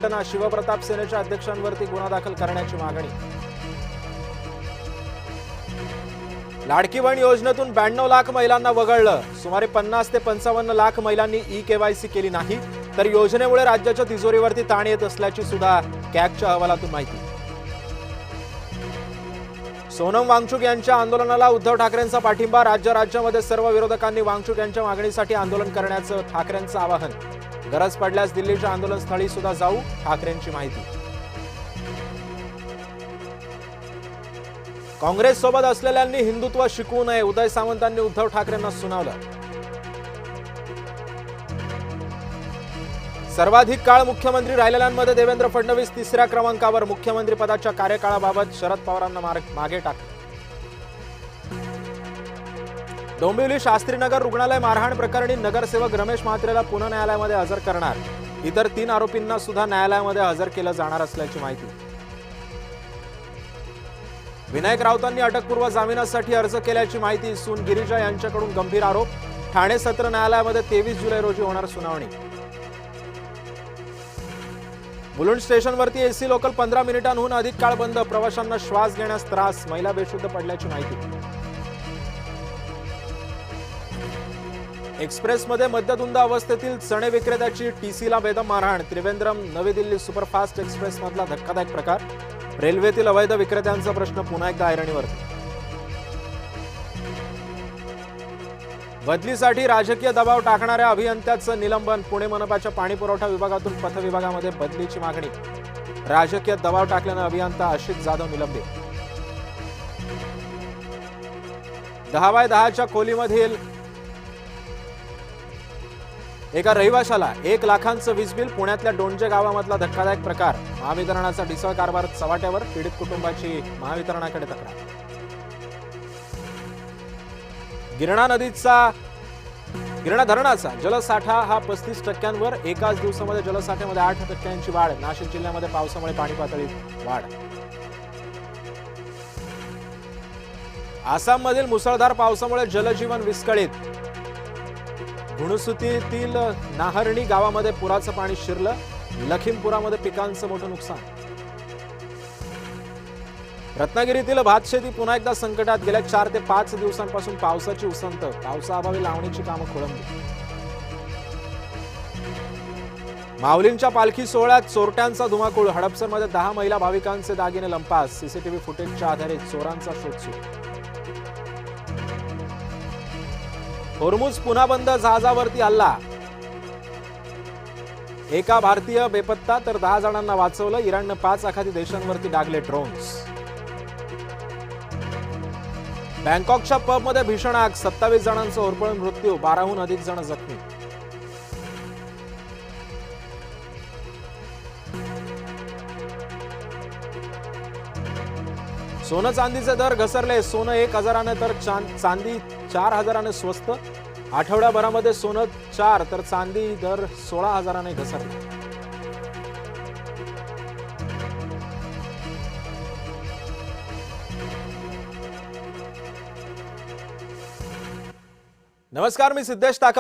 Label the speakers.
Speaker 1: शिवप्रताप सेनेच्या अध्यक्षांवरती गुन्हा दाखल करण्याची मागणी। लाडकी बहीण योजनेतून 92 लाख महिलांना वगळलं। सुमारे 50 ते 55 लाख महिलांनी ई-केवायसी केली नाही, तर योजनेमुळे राज्याच्या तिजोरीवरती ताण येत असल्याची सुद्धा कॅगच्या अहवालातून माहिती। सोनम वांगचुक यांच्या आंदोलनाला उद्धव ठाकरेंचा पाठिंबा। राज्यामध्ये सर्व विरोधकांनी वांगचुक यांच्या मागणीसाठी आंदोलन करण्याचं ठाकरेंचं आवाहन। गरज पडल्यास दिल्लीच्या आंदोलनस्थळी सुद्धा जाऊ, ठाकरेंची माहिती। काँग्रेस सोबत असलेल्यांनी हिंदुत्व शिकवू नये, उदय सामंतांनी उद्धव ठाकरेंना सुनावलं। सर्वाधिक काळ मुख्यमंत्री राहिलेल्यांमध्ये देवेंद्र फडणवीस तिसऱ्या क्रमांकावर। मुख्यमंत्री पदाच्या कार्यकाळाबाबत शरद पवारांना मागे टाकलं। डोंबिवली शास्त्रीनगर रुग्णालय मारहाण प्रकरणी नगरसेवक रमेश म्हात्रेला पुणे न्यायालयामध्ये हजर करणार। इतर 3 आरोपींना सुद्धा न्यायालयामध्ये हजर केलं जाणार असल्याची माहिती। विनायक राऊतांनी अटकपूर्व जामिनासाठी अर्ज केल्याची माहिती। सून गिरिजा यांच्याकडून गंभीर आरोप। ठाणे सत्र न्यायालयामध्ये 23 जुलै रोजी होणार सुनावणी। मुलुंड स्टेशनवरती एसी लोकल 15 मिनिटांहून अधिक काळ बंद। प्रवाशांना श्वास घेण्यास त्रास। महिला बेशुद्ध पडल्याची माहिती। एक्सप्रेसमध्ये मद्यधुंद अवस्थेतील चणे विक्रेत्याची टीसीला बेदम मारहाण। त्रिवेंद्रम नवी दिल्ली सुपरफास्ट एक्सप्रेसमधला धक्कादायक प्रकार। रेल्वेतील अवैध विक्रेत्यांचा प्रश्न पुन्हा एकदा ऐरणीवर। बदलीसाठी राजकीय दबाव टाकणाऱ्या अभियंत्याचं निलंबन। पुणे मनपाच्या पाणीपुरवठा विभागातून पथविभागामध्ये बदलीची मागणी। राजकीय दबाव टाकल्यानं अभियंता आशिष जाधव निलंबित। 10x10च्या खोलीमधील एका रहिवाशाला 1 लाखांचं वीज बिल। पुण्यातल्या डोंजे गावामधला धक्कादायक प्रकार। महावितरणाचा ढिसळ कारभार चव्हाट्यावर। पीडित कुटुंबाची महावितरणाकडे तक्रार। गिरणा धरणाचा जलसाठा हा 35%वर। एकाच दिवसामध्ये जलसाठ्यामध्ये 8% वाढ। नाशिक जिल्ह्यामध्ये पावसामुळे पाणी पातळीत वाढ। आसाममधील मुसळधार पावसामुळे जनजीवन विस्कळीत। गुणसुतीतील नाहर्णी गावामध्ये पुराचं पाणी शिरलं। लखीमपुरामध्ये पिकांचं मोठं नुकसान। रत्नागिरीतील भातशेती पुन्हा एकदा संकटात। गेल्या 4 ते 5 दिवसांपासून पावसाची उसंत। पावसाअभावी लावणीची कामं खोळंबली। माऊलींच्या पालखी सोहळ्यात चोरट्यांचा धुमाकूळ। हडपसरमध्ये 10 महिला भाविकांचे दागिने लंपास। सीसीटीव्ही फुटेजच्या आधारे चोरांचा शोध सुरू। होर्मुझ पुन्हा बंद। जहाजावरती हल्ला। एका भारतीय बेपत्ता तर 10 जणांना वाचवलं। इराणनं 5 आखाती देशांवरती डागले ड्रोन्स। बँकॉकच्या पबमध्ये भीषण आग। 27 जणांचा होरपळून मृत्यू। 12हून अधिक जण जखमी। सोनं चांदीचे दर घसरले। सोनं 1000ने तर चांदी 4000ने स्वस्त। आठवड्याभरामध्ये सोनं 4 तर चांदी दर 16000ने घसरले। नमस्कार, मी सिद्धेश ताकम।